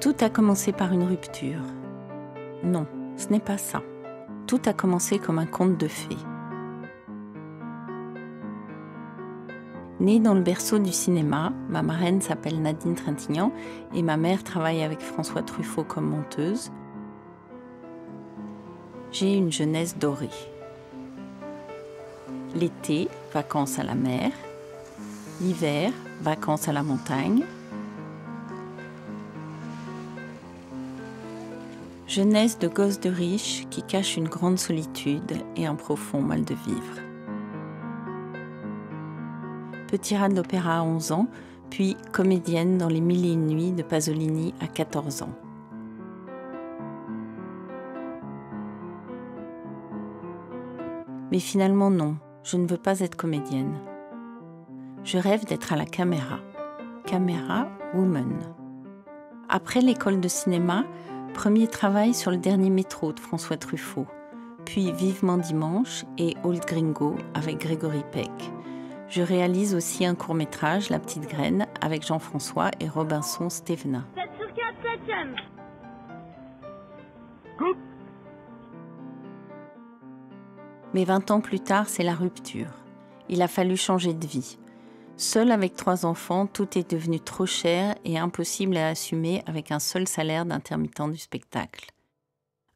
Tout a commencé par une rupture. Non, ce n'est pas ça. Tout a commencé comme un conte de fées. Née dans le berceau du cinéma, ma marraine s'appelle Nadine Trintignant et ma mère travaille avec François Truffaut comme monteuse. J'ai une jeunesse dorée. L'été, vacances à la mer. L'hiver, vacances à la montagne. Jeunesse de gosse de riche qui cache une grande solitude et un profond mal de vivre. Petit rat de l'opéra à 11 ans, puis comédienne dans Les Mille et une nuits de Pasolini à 14 ans. Mais finalement non, je ne veux pas être comédienne. Je rêve d'être à la caméra. Caméra woman. Après l'école de cinéma, premier travail sur Le Dernier métro de François Truffaut, puis Vivement dimanche et Old Gringo avec Grégory Peck. Je réalise aussi un court-métrage, La petite graine, avec Jean-François et Robinson Stévenin. 7 sur 4, 7e. Coupe. Mais 20 ans plus tard, c'est la rupture. Il a fallu changer de vie. Seule avec 3 enfants, tout est devenu trop cher et impossible à assumer avec un seul salaire d'intermittent du spectacle.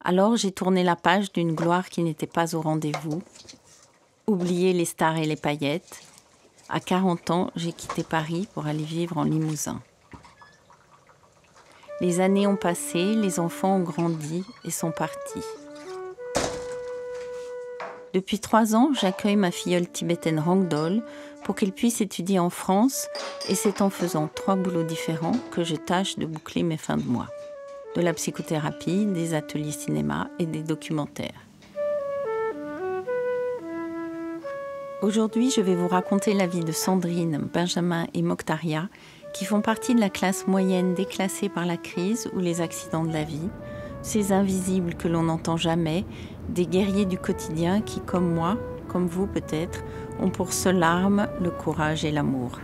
Alors j'ai tourné la page d'une gloire qui n'était pas au rendez-vous, oublié les stars et les paillettes. À 40 ans, j'ai quitté Paris pour aller vivre en Limousin. Les années ont passé, les enfants ont grandi et sont partis. Depuis 3 ans, j'accueille ma filleule tibétaine Rangdol pour qu'elle puisse étudier en France et c'est en faisant 3 boulots différents que je tâche de boucler mes fins de mois. De la psychothérapie, des ateliers cinéma et des documentaires. Aujourd'hui, je vais vous raconter la vie de Sandrine, Benjamin et Mokhtaria, qui font partie de la classe moyenne déclassée par la crise ou les accidents de la vie, ces invisibles que l'on n'entend jamais, des guerriers du quotidien qui, comme moi, comme vous peut-être, ont pour seule arme le courage et l'amour.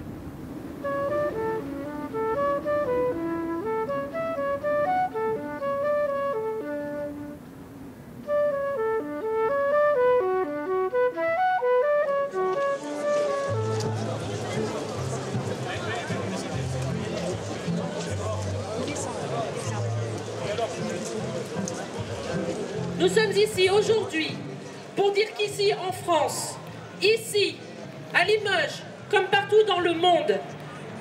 Nous sommes ici aujourd'hui pour dire qu'ici en France, ici, à Limoges, comme partout dans le monde,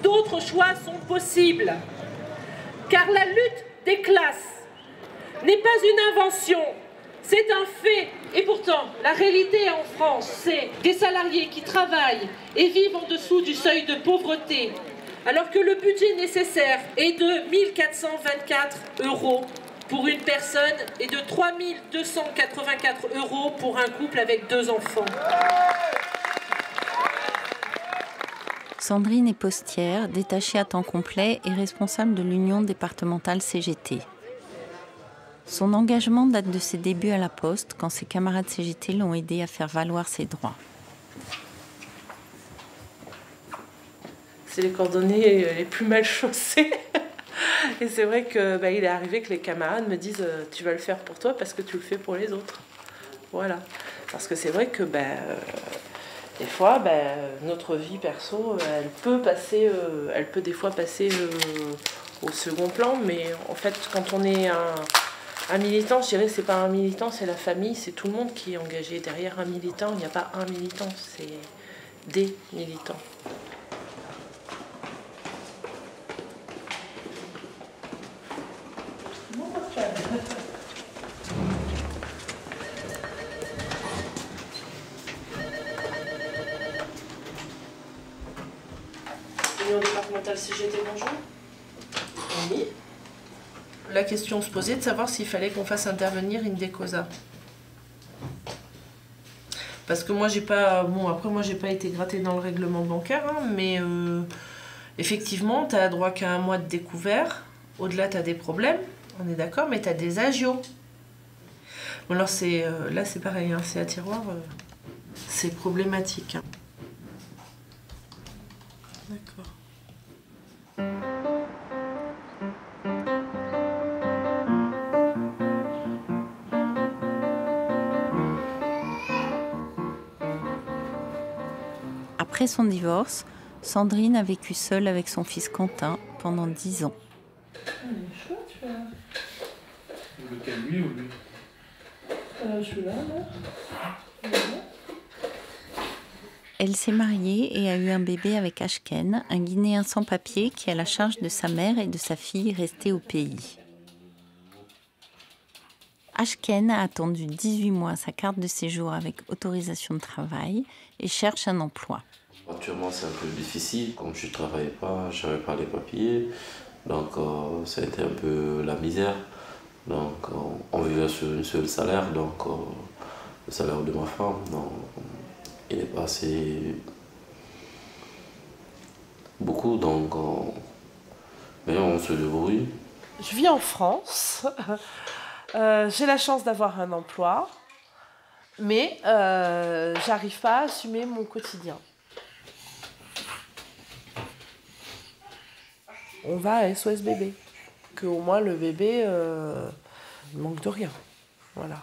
d'autres choix sont possibles. Car la lutte des classes n'est pas une invention, c'est un fait. Et pourtant, la réalité en France, c'est des salariés qui travaillent et vivent en dessous du seuil de pauvreté, alors que le budget nécessaire est de 1 424 € pour une personne et de 3 284 € pour un couple avec 2 enfants. Sandrine est postière, détachée à temps complet et responsable de l'union départementale CGT. Son engagement date de ses débuts à la Poste, quand ses camarades CGT l'ont aidé à faire valoir ses droits. C'est les cordonniers les plus mal chaussés. Et c'est vrai que il est arrivé que les camarades me disent tu vas le faire pour toi parce que tu le fais pour les autres. Voilà. Parce que c'est vrai que des fois notre vie perso elle peut des fois passer au second plan, mais en fait quand on est un militant, je dirais c'est pas un militant, c'est la famille, c'est tout le monde qui est engagé derrière un militant. Il n'y a pas un militant, c'est des militants. Union départementale CGT, bonjour. Oui. La question se posait de savoir s'il fallait qu'on fasse intervenir Indecosa. Parce que moi j'ai pas. Bon, après moi j'ai pas été grattée dans le règlement bancaire, hein, mais effectivement, tu as droit qu'à 1 mois de découvert. Au-delà, tu as des problèmes, on est d'accord, mais tu as des agios. Bon, alors là c'est pareil, hein, c'est à tiroir, c'est problématique. Hein. D'accord. Après son divorce, Sandrine a vécu seule avec son fils Quentin pendant 10 ans. Il est chouette, tu vois. Lequel, lui ou lui? Celui-là, là. Elle s'est mariée et a eu un bébé avec Ashken, un Guinéen sans papier qui a la charge de sa mère et de sa fille restée au pays. Ashken a attendu 18 mois sa carte de séjour avec autorisation de travail et cherche un emploi. Actuellement, c'est un peu difficile. Comme je ne travaillais pas, je n'avais pas les papiers. Donc, ça a été un peu la misère. Donc, on vivait sur un seul salaire. Donc, le salaire de ma femme, donc, il n'est pas assez beaucoup. Donc, mais on se débrouille. Je vis en France. J'ai la chance d'avoir un emploi. Mais j'arrive pas à assumer mon quotidien. On va à SOS bébé. Qu'au moins le bébé manque de rien. Voilà.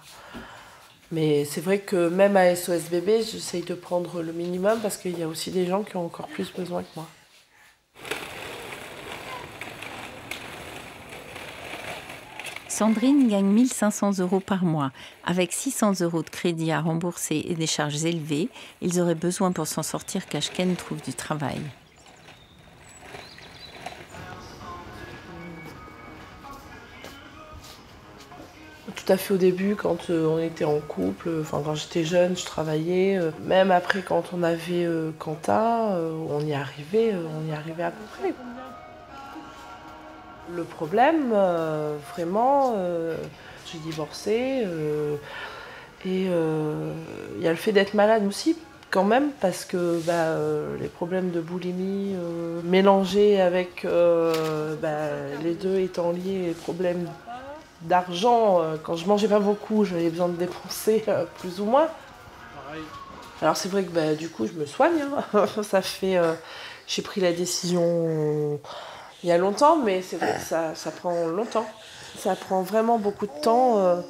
Mais c'est vrai que même à SOS bébé, j'essaye de prendre le minimum parce qu'il y a aussi des gens qui ont encore plus besoin que moi. Sandrine gagne 1 500 € par mois. Avec 600 € de crédit à rembourser et des charges élevées, ils auraient besoin pour s'en sortir qu'Ashken trouve du travail. Tout à fait au début, quand on était en couple, quand j'étais jeune, je travaillais. Même après, quand on avait Quentin, on y arrivait à peu près. Le problème, vraiment, j'ai divorcé et il y a le fait d'être malade aussi, quand même, parce que les problèmes de boulimie mélangés avec les deux étant liés, les problèmes d'argent, quand je mangeais pas beaucoup, j'avais besoin de dépenser plus ou moins. Alors c'est vrai que du coup je me soigne, hein. Ça fait, j'ai pris la décision il y a longtemps, mais c'est vrai que ça prend longtemps. Ça prend vraiment beaucoup de temps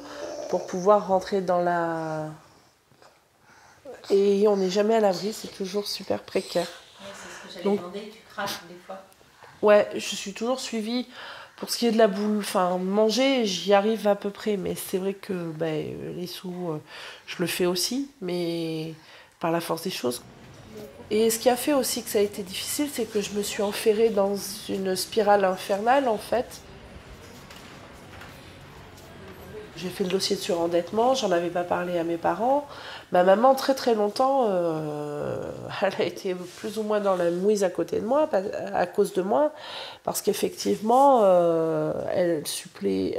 pour pouvoir rentrer dans la... Et on n'est jamais à l'abri, c'est toujours super précaire. Ouais, c'est ce que j'allais demander, tu craques des fois. Ouais, je suis toujours suivie. Pour ce qui est de la boule, manger, j'y arrive à peu près, mais c'est vrai que les sous, je le fais aussi, mais par la force des choses. Et ce qui a fait aussi que ça a été difficile, c'est que je me suis enferrée dans une spirale infernale, en fait. J'ai fait le dossier de surendettement, j'en avais pas parlé à mes parents. Ma maman, très très longtemps, elle a été plus ou moins dans la mouise à côté de moi, à cause de moi, parce qu'effectivement, elle suppléait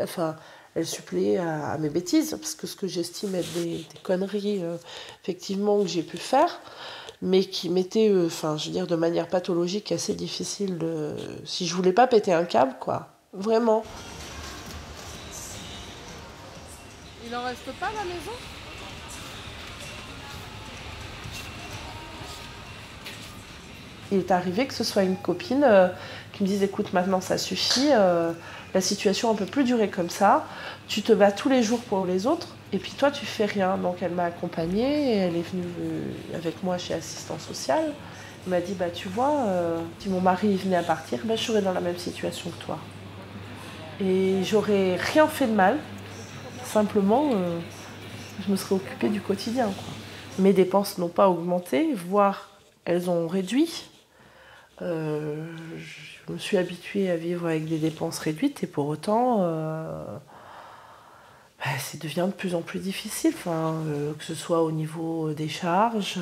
à mes bêtises, parce que ce que j'estime être des conneries, effectivement, que j'ai pu faire, mais qui m'étaient, de manière pathologique, assez difficile si je voulais pas péter un câble, quoi, vraiment. Il en reste pas à la maison ? Il est arrivé que ce soit une copine qui me dise « Écoute, maintenant ça suffit, la situation ne peut plus durer comme ça, tu te bats tous les jours pour les autres, et puis toi tu fais rien. » Donc elle m'a accompagnée, et elle est venue avec moi chez Assistance Sociale. Elle m'a dit « Tu vois, si mon mari venait à partir, je serais dans la même situation que toi. Et j'aurais rien fait de mal. Simplement, je me serais occupée du quotidien, quoi. Mes dépenses n'ont pas augmenté, voire elles ont réduit. Je me suis habituée à vivre avec des dépenses réduites et pour autant, ça devient de plus en plus difficile. Que ce soit au niveau des charges,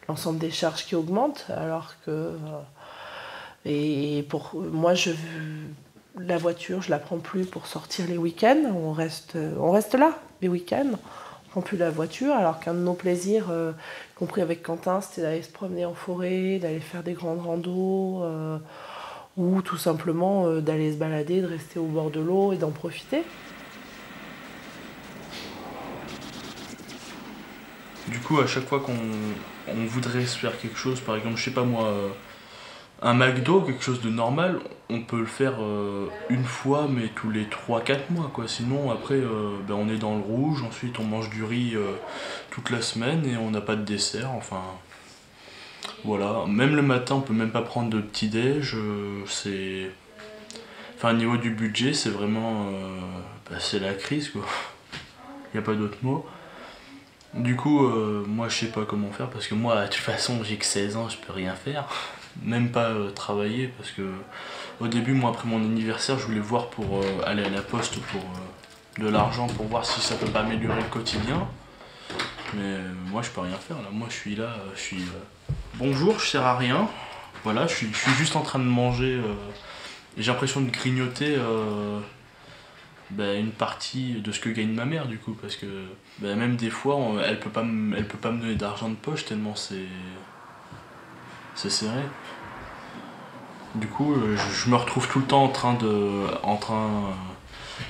l'ensemble des charges qui augmentent, alors que... et pour moi, la voiture, je la prends plus pour sortir les week-ends. On reste là, les week-ends. On prend plus la voiture, alors qu'un de nos plaisirs, compris avec Quentin, c'était d'aller se promener en forêt, d'aller faire des grandes randos, ou tout simplement d'aller se balader, de rester au bord de l'eau et d'en profiter. Du coup, à chaque fois qu'on voudrait se faire quelque chose, par exemple, je sais pas moi, un McDo, quelque chose de normal, on peut le faire une fois, mais tous les 3-4 mois, quoi. Sinon, après, on est dans le rouge, ensuite on mange du riz toute la semaine et on n'a pas de dessert, enfin... Voilà, même le matin, on peut même pas prendre de petit-déj. Enfin, au niveau du budget, c'est vraiment... c'est la crise, quoi. Il n'y a pas d'autre mot. Du coup, moi, je sais pas comment faire, parce que moi, de toute façon, j'ai que 16 ans, je peux rien faire. Même pas travailler, parce que... Au début, moi, après mon anniversaire, je voulais voir pour aller à la poste pour de l'argent, pour voir si ça peut pas améliorer le quotidien. Mais moi, je peux rien faire, là. Moi, je suis là, bonjour, je sers à rien. Voilà, je suis juste en train de manger. J'ai l'impression de grignoter une partie de ce que gagne ma mère, du coup, parce que même des fois, elle peut pas me donner d'argent de poche tellement c'est serré. Du coup, je me retrouve tout le temps en train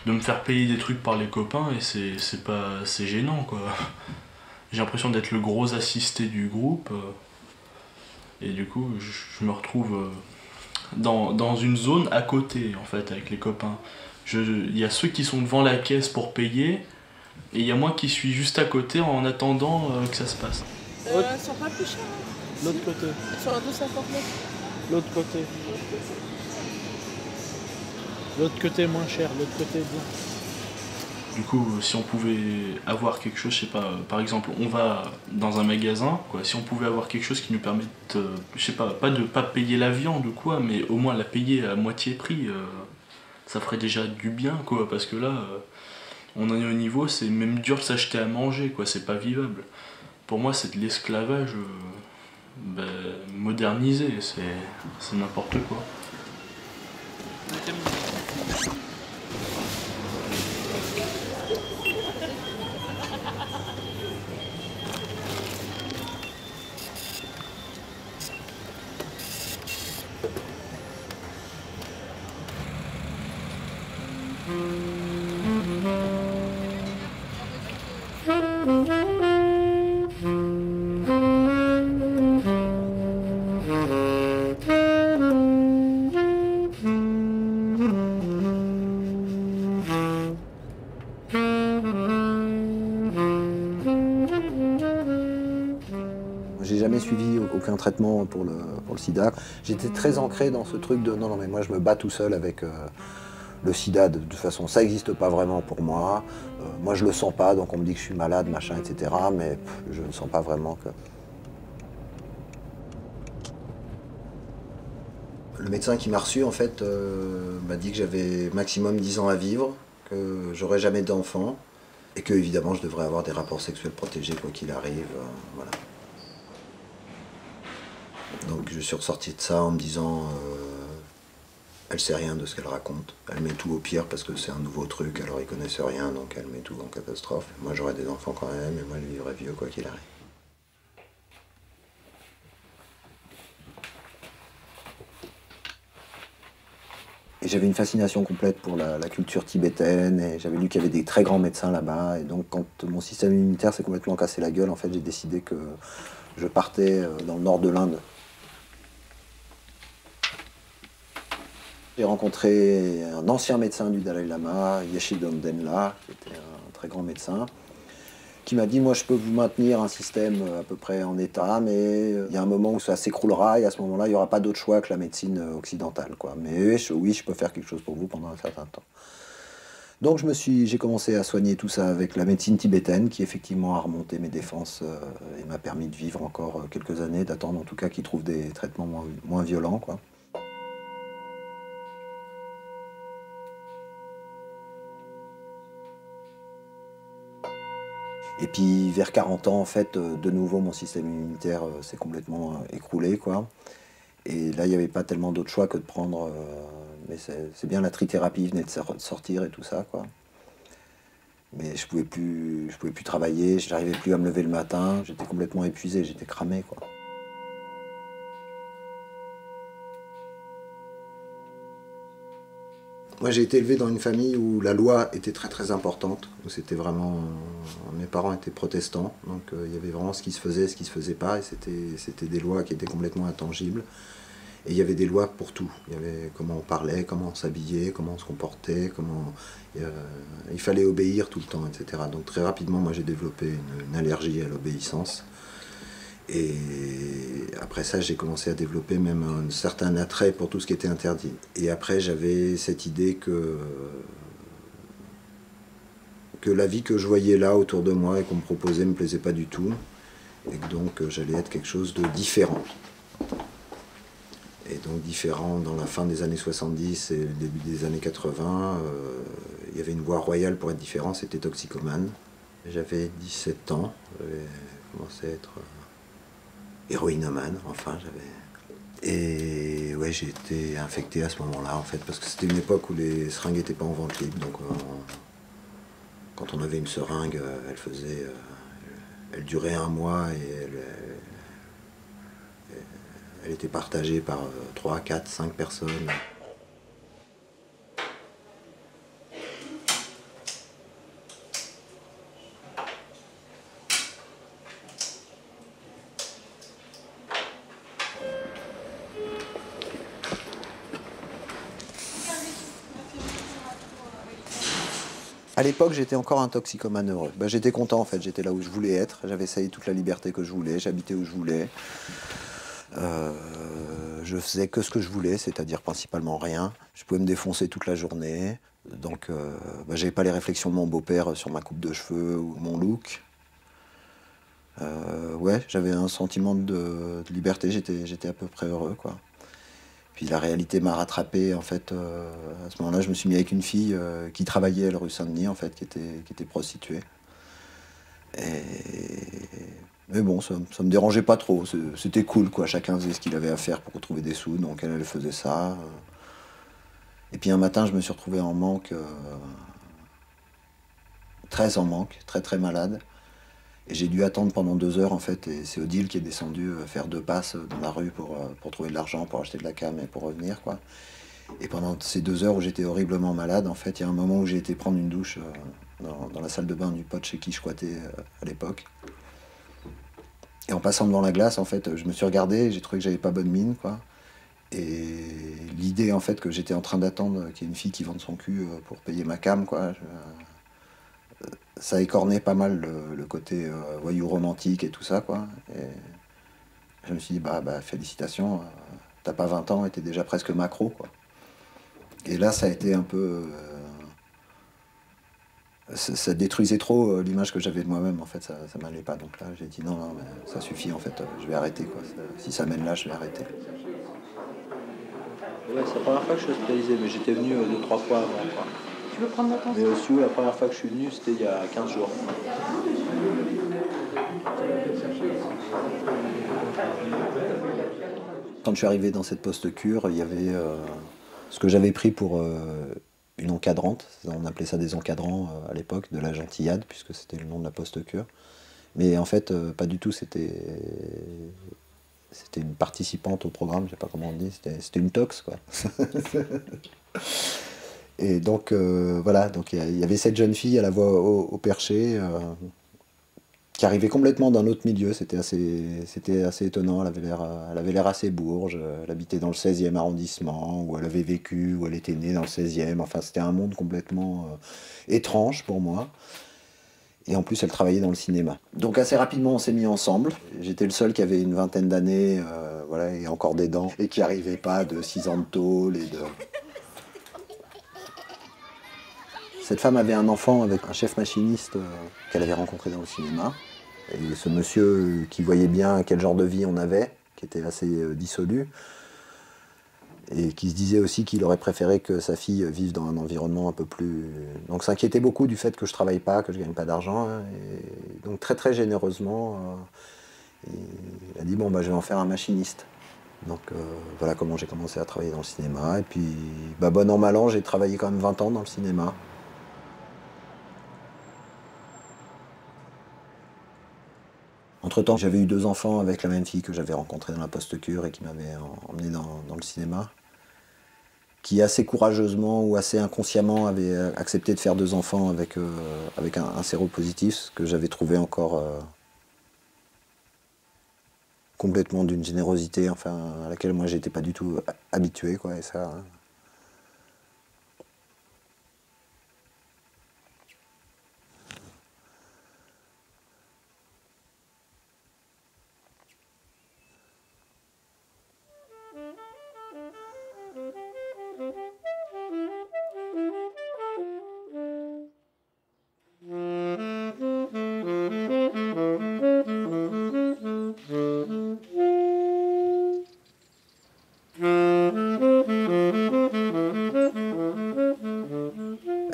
de me faire payer des trucs par les copains et c'est gênant, quoi. J'ai l'impression d'être le gros assisté du groupe et du coup, je me retrouve dans une zone à côté, en fait, avec les copains. Il y a ceux qui sont devant la caisse pour payer et il y a moi qui suis juste à côté en attendant que ça se passe. Elles sont pas plus chères. Hein. L'autre côté. Elles sont à 2,59. L'autre côté. L'autre côté moins cher, l'autre côté bien. Du coup, si on pouvait avoir quelque chose, je sais pas, par exemple, on va dans un magasin, quoi, si on pouvait avoir quelque chose qui nous permette, je sais pas de pas payer la viande ou quoi, mais au moins la payer à moitié prix, ça ferait déjà du bien, quoi, parce que là, on en est au niveau, c'est même dur de s'acheter à manger, quoi, c'est pas vivable. Pour moi, c'est de l'esclavage modernisé, c'est n'importe quoi. J'ai jamais suivi aucun traitement pour le sida. J'étais très ancré dans ce truc de non mais moi je me bats tout seul avec le sida. De toute façon ça n'existe pas vraiment pour moi. Moi je le sens pas donc on me dit que je suis malade machin etc. Mais je ne sens pas vraiment que... Le médecin qui m'a reçu en fait m'a dit que j'avais maximum 10 ans à vivre, que j'aurais jamais d'enfant et que évidemment je devrais avoir des rapports sexuels protégés quoi qu'il arrive. Voilà. Donc je suis ressorti de ça en me disant elle sait rien de ce qu'elle raconte, elle met tout au pire parce que c'est un nouveau truc, alors ils connaissent rien donc elle met tout en catastrophe. Moi j'aurais des enfants quand même et moi je vivrais vieux quoi qu'il arrive. Et j'avais une fascination complète pour la culture tibétaine et j'avais lu qu'il y avait des très grands médecins là-bas et donc quand mon système immunitaire s'est complètement cassé la gueule en fait j'ai décidé que je partais dans le nord de l'Inde. J'ai rencontré un ancien médecin du Dalai Lama, Yeshidon Denla, qui était un très grand médecin, qui m'a dit « Moi, je peux vous maintenir un système à peu près en état, mais il y a un moment où ça s'écroulera et à ce moment-là, il n'y aura pas d'autre choix que la médecine occidentale. Quoi. Mais oui, je peux faire quelque chose pour vous pendant un certain temps. » Donc j'ai commencé à soigner tout ça avec la médecine tibétaine, qui effectivement a remonté mes défenses et m'a permis de vivre encore quelques années, d'attendre en tout cas qu'ils trouvent des traitements moins violents, quoi. Et puis vers 40 ans, en fait, de nouveau, mon système immunitaire s'est complètement écroulé, quoi. Et là, il n'y avait pas tellement d'autre choix que de prendre... mais c'est bien la trithérapie venait de sortir et tout ça, quoi. Mais je pouvais plus travailler, je n'arrivais plus à me lever le matin, j'étais complètement épuisé, j'étais cramé, quoi. Moi, j'ai été élevé dans une famille où la loi était très très importante, où c'était vraiment... Mes parents étaient protestants, donc il y avait vraiment ce qui se faisait, ce qui se faisait pas, et c'était des lois qui étaient complètement intangibles. Et il y avait des lois pour tout. Il y avait comment on parlait, comment on s'habillait, comment on se comportait, comment... il fallait obéir tout le temps, etc. Donc très rapidement, moi j'ai développé une allergie à l'obéissance. Et après ça, j'ai commencé à développer même un certain attrait pour tout ce qui était interdit. Et après, j'avais cette idée que la vie que je voyais là autour de moi et qu'on me proposait ne me plaisait pas du tout. Et que donc j'allais être quelque chose de différent. Et donc différent dans la fin des années 70 et le début des années 80, il y avait une voie royale pour être différent, c'était toxicomane. J'avais 17 ans, j'avais commencé à être héroïnomane, enfin j'avais... Et ouais, j'ai été infecté à ce moment-là en fait, parce que c'était une époque où les seringues n'étaient pas en vente libre, donc quand on avait une seringue, elle durait 1 mois et elle était partagée par 3, 4, 5 personnes. À l'époque, j'étais encore un toxicomane heureux. J'étais content en fait, j'étais là où je voulais être, j'avais essayé toute la liberté que je voulais, j'habitais où je voulais. Je faisais que ce que je voulais, c'est-à-dire principalement rien. Je pouvais me défoncer toute la journée. Donc j'avais pas les réflexions de mon beau-père sur ma coupe de cheveux ou mon look. Ouais, j'avais un sentiment de liberté, j'étais à peu près heureux, quoi. Puis la réalité m'a rattrapé, en fait. À ce moment-là, je me suis mis avec une fille qui travaillait à la rue Saint-Denis, en fait, qui était prostituée. Mais bon, ça me dérangeait pas trop. C'était cool, quoi. Chacun faisait ce qu'il avait à faire pour retrouver des sous, donc elle faisait ça. Et puis un matin, je me suis retrouvé en manque, très en manque, très très malade. Et j'ai dû attendre pendant 2 heures, en fait, et c'est Odile qui est descendu faire 2 passes dans la rue pour trouver de l'argent, pour acheter de la cam et pour revenir, quoi. Et pendant ces 2 heures où j'étais horriblement malade, en fait, il y a un moment où j'ai été prendre une douche dans la salle de bain du pote chez qui je squattais à l'époque. Et en passant devant la glace, en fait, je me suis regardé et j'ai trouvé que j'avais pas bonne mine, quoi. Et l'idée, en fait, que j'étais en train d'attendre qu'il y ait une fille qui vende son cul pour payer ma cam, quoi, ça écornait pas mal le côté voyou romantique et tout ça, quoi. Et je me suis dit, félicitations, t'as pas 20 ans et t'es déjà presque macro, quoi. Et là, ça a été un peu... ça détruisait trop l'image que j'avais de moi-même, en fait, ça m'allait pas. Donc là, j'ai dit, non, mais ça suffit, en fait, je vais arrêter, quoi. Si ça mène là, je vais arrêter. Ouais, c'est la première fois que je suis hospitalisé, mais j'étais venu 2-3 fois avant, quoi. Tu veux prendre l'attention? Mais aussi, la première fois que je suis venu, c'était il y a 15 jours. Quand je suis arrivé dans cette post-cure, il y avait ce que j'avais pris pour une encadrante. On appelait ça des encadrants à l'époque, de la gentillade, puisque c'était le nom de la post-cure. Mais en fait, pas du tout, c'était une participante au programme, je sais pas comment on dit, c'était une tox, quoi. Et donc, voilà, donc il y avait cette jeune fille à la voix au perché, qui arrivait complètement d'un autre milieu, c'était assez étonnant, elle avait l'air assez bourge, elle habitait dans le 16e arrondissement, où elle avait vécu, où elle était née dans le 16e, enfin c'était un monde complètement étrange pour moi. Et en plus, elle travaillait dans le cinéma. Donc assez rapidement, on s'est mis ensemble. J'étais le seul qui avait une vingtaine d'années, voilà, et encore des dents, et qui n'arrivait pas de 6 ans de tôle et de... Cette femme avait un enfant avec un chef machiniste qu'elle avait rencontré dans le cinéma. Et ce monsieur qui voyait bien quel genre de vie on avait, qui était assez dissolu, et qui se disait aussi qu'il aurait préféré que sa fille vive dans un environnement un peu plus... Donc s'inquiétait beaucoup du fait que je travaille pas, que je gagne pas d'argent. Hein, et donc très très généreusement, il a dit bon je vais en faire un machiniste. Donc voilà comment j'ai commencé à travailler dans le cinéma. Et puis bon an mal an, j'ai travaillé quand même 20 ans dans le cinéma. Entre-temps, j'avais eu 2 enfants avec la même fille que j'avais rencontrée dans la post-cure et qui m'avait emmené dans le cinéma, qui assez courageusement ou assez inconsciemment avait accepté de faire 2 enfants avec un séropositif, ce que j'avais trouvé encore complètement d'une générosité, enfin, à laquelle moi j'étais pas du tout habitué, quoi, et ça...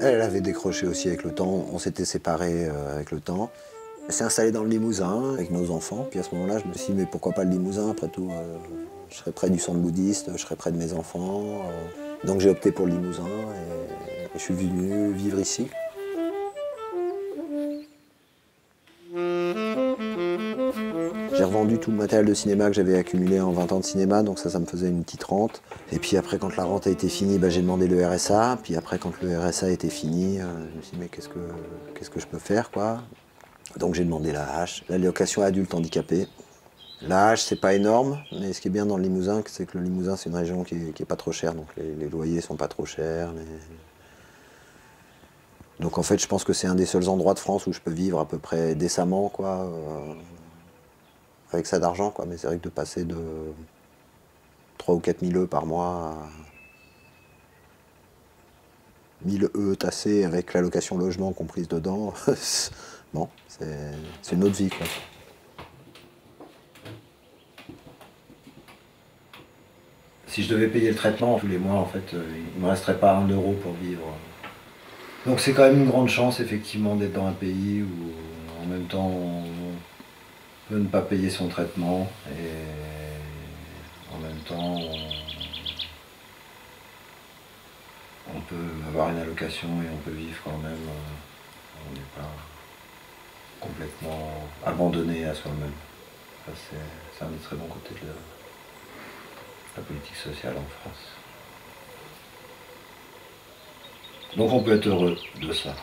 Elle avait décroché aussi avec le temps, on s'était séparés avec le temps. Elle s'est installée dans le Limousin avec nos enfants, puis à ce moment-là, je me suis dit, mais pourquoi pas le Limousin, après tout, je serais près du centre bouddhiste, je serais près de mes enfants. Donc j'ai opté pour le Limousin et je suis venu vivre ici. J'ai revendu tout le matériel de cinéma que j'avais accumulé en 20 ans de cinéma, donc ça me faisait une petite rente. Et puis après, quand la rente a été finie, j'ai demandé le RSA. Puis après, quand le RSA était fini, je me suis dit, mais qu'est-ce que je peux faire, quoi? Donc j'ai demandé l'AH, l'allocation adulte handicapé. L'AH, c'est pas énorme, mais ce qui est bien dans le Limousin, c'est que le Limousin, c'est une région qui est pas trop chère, donc les loyers sont pas trop chers. Donc en fait, je pense que c'est un des seuls endroits de France où je peux vivre à peu près décemment, quoi, avec ça d'argent, quoi. Mais c'est vrai que de passer de 3 ou 4 000 € par mois à 1 000 € tassés avec l'allocation logement comprise dedans, bon, c'est une autre vie, quoi. Si je devais payer le traitement tous les mois, en fait, il ne me resterait pas 1 € pour vivre. Donc c'est quand même une grande chance, effectivement, d'être dans un pays où, en même temps, on peut ne pas payer son traitement et en même temps, on peut avoir une allocation et on peut vivre quand même. On n'est pas complètement abandonné à soi-même. C'est un des très bons côtés de la politique sociale en France. Donc on peut être heureux de ça.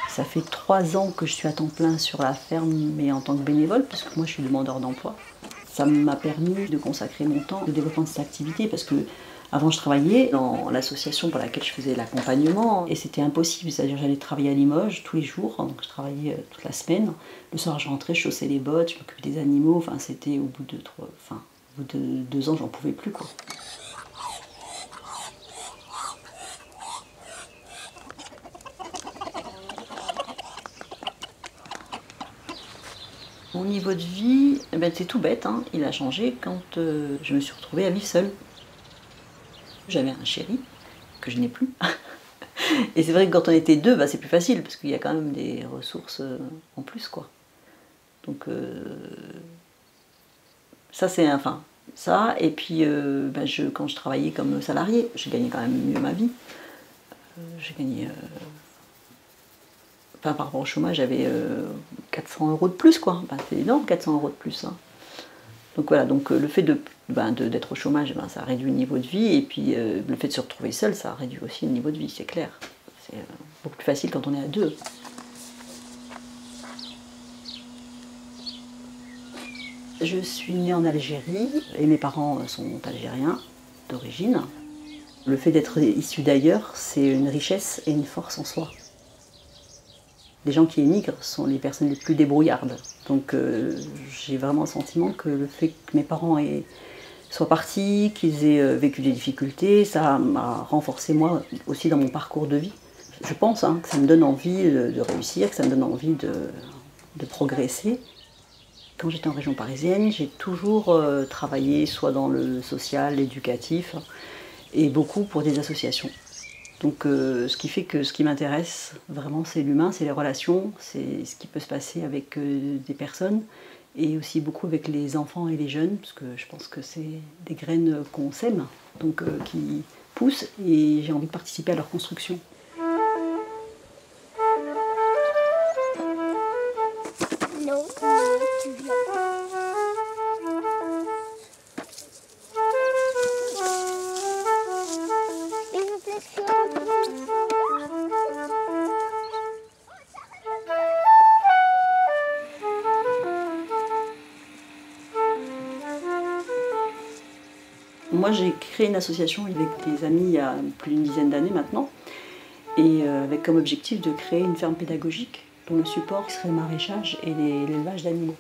Ça fait 3 ans que je suis à temps plein sur la ferme, mais en tant que bénévole, parce que moi je suis demandeur d'emploi. Ça m'a permis de consacrer mon temps au développement de cette activité, parce que avant je travaillais dans l'association pour laquelle je faisais l'accompagnement, et c'était impossible, c'est-à-dire j'allais travailler à Limoges tous les jours, donc je travaillais toute la semaine. Le soir je rentrais, je chaussais les bottes, je m'occupais des animaux, enfin c'était au bout de 2 ans j'en pouvais plus, quoi. Mon niveau de vie, c'est tout bête, hein. Il a changé quand je me suis retrouvée à vivre seule. J'avais un chéri, que je n'ai plus. Et c'est vrai que quand on était deux, c'est plus facile, parce qu'il y a quand même des ressources en plus, quoi. Donc ça c'est ça, et puis quand je travaillais comme salarié, j'ai gagné quand même mieux ma vie. J'ai gagné... par rapport au chômage, j'avais 400 € de plus, quoi. C'est énorme, 400 € de plus, hein. Donc voilà, donc le fait d'être au chômage, ça réduit le niveau de vie, et puis le fait de se retrouver seul, ça réduit aussi le niveau de vie, c'est clair. C'est beaucoup plus facile quand on est à deux. Je suis née en Algérie, et mes parents sont algériens d'origine. Le fait d'être issu d'ailleurs, c'est une richesse et une force en soi. Les gens qui émigrent sont les personnes les plus débrouillardes. Donc j'ai vraiment le sentiment que le fait que mes parents soient partis, qu'ils aient vécu des difficultés, ça m'a renforcé moi aussi dans mon parcours de vie. Je pense que ça me donne envie de réussir, que ça me donne envie de progresser. Quand j'étais en région parisienne, j'ai toujours travaillé soit dans le social, l'éducatif, et beaucoup pour des associations. Donc ce qui fait que ce qui m'intéresse vraiment, c'est l'humain, c'est les relations, c'est ce qui peut se passer avec des personnes, et aussi beaucoup avec les enfants et les jeunes, parce que je pense que c'est des graines qu'on sème, donc qui poussent, et j'ai envie de participer à leur construction. Non, tu viens pas. Moi, j'ai créé une association avec des amis il y a plus d'une dizaine d'années maintenant, et avec comme objectif de créer une ferme pédagogique dont le support serait le maraîchage et l'élevage d'animaux.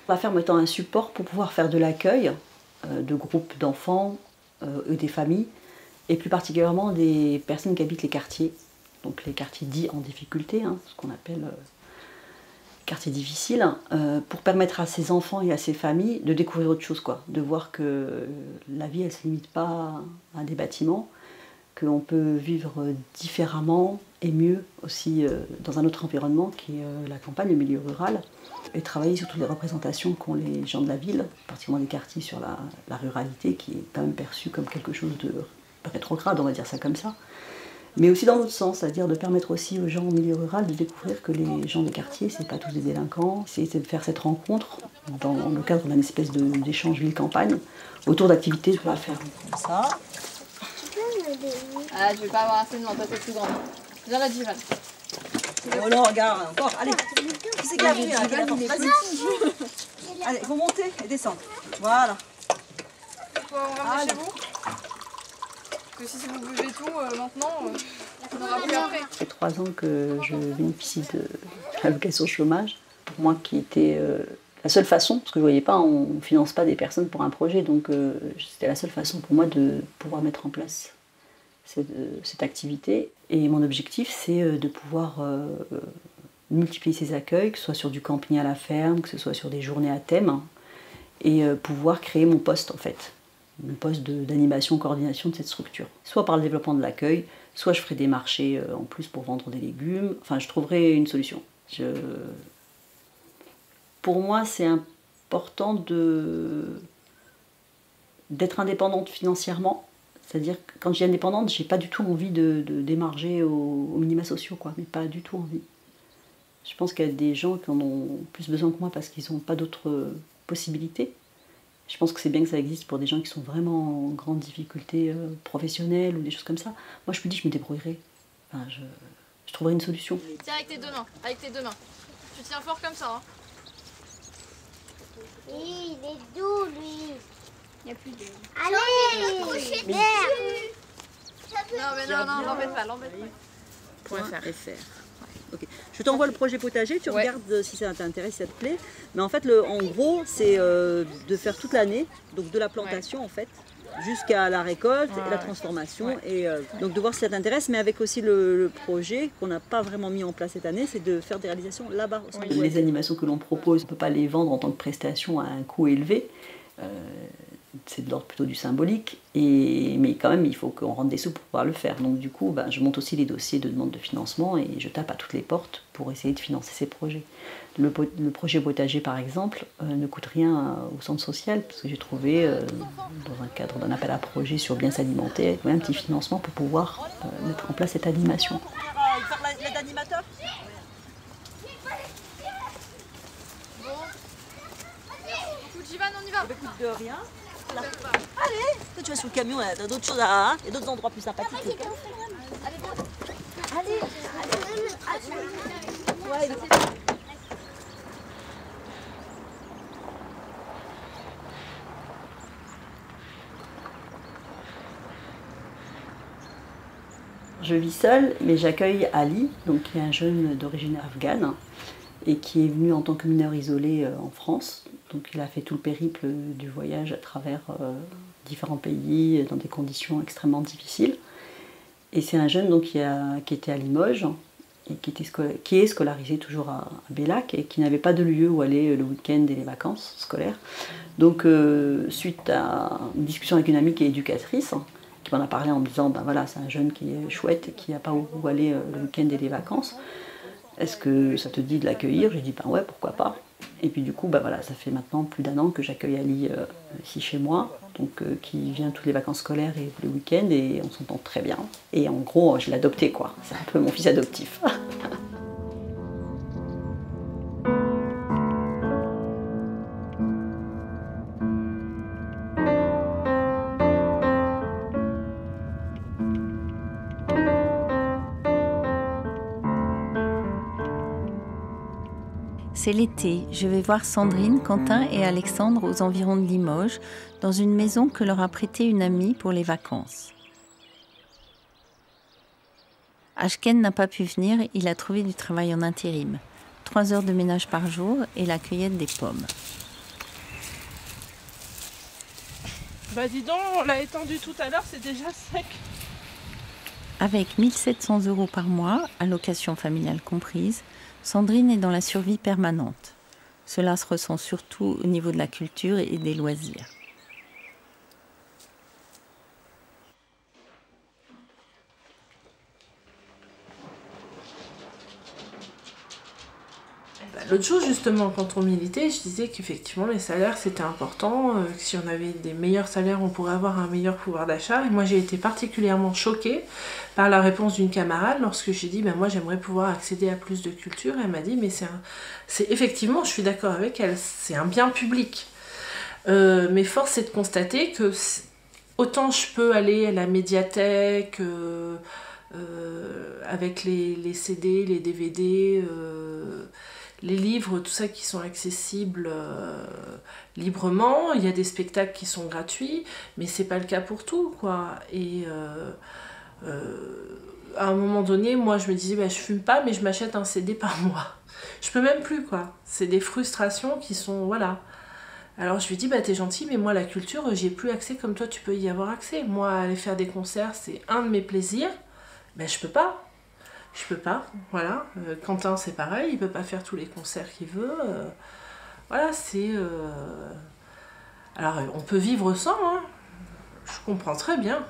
La ferme étant un support pour pouvoir faire de l'accueil de groupes d'enfants et des familles, et plus particulièrement des personnes qui habitent les quartiers, donc les quartiers dits en difficulté, hein, ce qu'on appelle quartiers difficiles, pour permettre à ces enfants et à ces familles de découvrir autre chose, quoi, de voir que la vie, elle ne se limite pas à des bâtiments, qu'on peut vivre différemment et mieux aussi dans un autre environnement qui est la campagne, le milieu rural, et travailler sur toutes les représentations qu'ont les gens de la ville, particulièrement des quartiers sur la ruralité, qui est quand même perçue comme quelque chose de rétrograde, on va dire ça comme ça. Mais aussi dans l'autre sens, c'est-à-dire de permettre aussi aux gens au milieu rural de découvrir que les gens des quartiers, c'est pas tous des délinquants, c'est de faire cette rencontre dans le cadre d'une espèce d'échange ville-campagne autour d'activités sur la ferme. Comme ça. Ah, je vais pas avoir assez de toi, t'es plus grande. Viens là, Jivan. Oh non, regarde, encore, allez. Qui c'est qui a appris, allez, vous montez et descendez. Voilà. On ramener chez vous? Parce que si vous bougez tout maintenant, on aura plus après. Ça fait 3 ans que je bénéficie de l'allocation chômage. Pour moi, qui était la seule façon, parce que vous voyez pas, on ne finance pas des personnes pour un projet, donc c'était la seule façon pour moi de pouvoir mettre en place cette activité. Et mon objectif, c'est de pouvoir multiplier ces accueils, que ce soit sur du camping à la ferme, que ce soit sur des journées à thème, et pouvoir créer mon poste en fait. Mon poste d'animation, coordination de cette structure. Soit par le développement de l'accueil, soit je ferai des marchés en plus pour vendre des légumes. Enfin, je trouverai une solution. Pour moi, c'est important d'être indépendante financièrement. C'est-à-dire que quand je dis indépendante, j'ai pas du tout envie de démarger aux minima sociaux, quoi. Mais pas du tout envie. Je pense qu'il y a des gens qui en ont plus besoin que moi parce qu'ils n'ont pas d'autres possibilités. Je pense que c'est bien que ça existe pour des gens qui sont vraiment en grande difficulté professionnelle ou des choses comme ça. Moi, je me dis, je me débrouillerai. Enfin, je trouverai une solution. Tiens avec tes deux mains, avec tes deux mains. Tu tiens fort comme ça. Hein. Oui, il est doux, lui. Il n'y a plus de... Allez, merde. Non, mais non, l'embête pas, l'embête pas. Point .fr. Okay. Je t'envoie le projet potager, tu regardes si ça t'intéresse, si ça te plaît. Mais en fait, en gros, c'est de faire toute l'année, donc de la plantation en fait, jusqu'à la récolte et la transformation. Et donc de voir si ça t'intéresse, mais avec aussi le projet qu'on n'a pas vraiment mis en place cette année, c'est de faire des réalisations là-bas. Les animations que l'on propose, on ne peut pas les vendre en tant que prestation à un coût élevé. C'est de l'ordre plutôt du symbolique, mais quand même il faut qu'on rentre des sous pour pouvoir le faire. Donc du coup, je monte aussi les dossiers de demande de financement et je tape à toutes les portes pour essayer de financer ces projets. Le projet potager par exemple ne coûte rien au centre social, parce que j'ai trouvé dans un cadre d'un appel à projet sur bien s'alimenter, un petit financement pour pouvoir mettre en place cette animation. L'aide animateur ? Bon. Écoute, Jivan, on y va. Écoute de rien. Allez, toi tu vas sur le camion, t'as d'autres choses à... Il y a d'autres endroits plus sympathiques. Allez. Ouais, je vis seule, mais j'accueille Ali, donc qui est un jeune d'origine afghane et qui est venu en tant que mineur isolé en France. Donc il a fait tout le périple du voyage à travers différents pays dans des conditions extrêmement difficiles. Et c'est un jeune donc, qui était à Limoges et qui est scolarisé toujours à Bellac et qui n'avait pas de lieu où aller le week-end et les vacances scolaires. Donc suite à une discussion avec une amie qui est éducatrice, qui m'en a parlé en me disant voilà, c'est un jeune qui est chouette et qui n'a pas où aller le week-end et les vacances. Est-ce que ça te dit de l'accueillir? J'ai dit ouais, pourquoi pas. Et puis du coup, voilà, ça fait maintenant plus d'1 an que j'accueille Ali ici chez moi, donc qui vient toutes les vacances scolaires et les week-ends, et on s'entend très bien. Et en gros, je l'ai adopté, quoi. C'est un peu mon fils adoptif. C'est l'été, je vais voir Sandrine, Quentin et Alexandre aux environs de Limoges, dans une maison que leur a prêtée une amie pour les vacances. Ashken n'a pas pu venir, il a trouvé du travail en intérim. 3 heures de ménage par jour et la cueillette des pommes. Bah dis donc, on l'a étendu tout à l'heure, c'est déjà sec. Avec 1 700 € par mois, allocation familiale comprise, Sandrine est dans la survie permanente. Cela se ressent surtout au niveau de la culture et des loisirs. L'autre jour, justement, quand on militait, je disais qu'effectivement, les salaires, c'était important. Que si on avait des meilleurs salaires, on pourrait avoir un meilleur pouvoir d'achat. Et moi, j'ai été particulièrement choquée par la réponse d'une camarade lorsque j'ai dit moi, j'aimerais pouvoir accéder à plus de culture. Elle m'a dit, mais c'est effectivement, je suis d'accord avec elle, c'est un bien public. Mais force est de constater que autant je peux aller à la médiathèque avec les CD, les DVD, les livres, tout ça qui sont accessibles librement. Il y a des spectacles qui sont gratuits, mais c'est pas le cas pour tout, quoi. Et à un moment donné, moi je me disais, je fume pas, mais je m'achète un CD par mois. Je peux même plus, quoi. C'est des frustrations qui sont, voilà. Alors je lui dis, t'es gentil, mais moi la culture, j'y ai plus accès comme toi tu peux y avoir accès. Moi, aller faire des concerts, c'est un de mes plaisirs. Je peux pas. Je peux pas, voilà. Quentin, c'est pareil, il peut pas faire tous les concerts qu'il veut. Voilà, c'est... Alors, on peut vivre sans, hein. Je comprends très bien.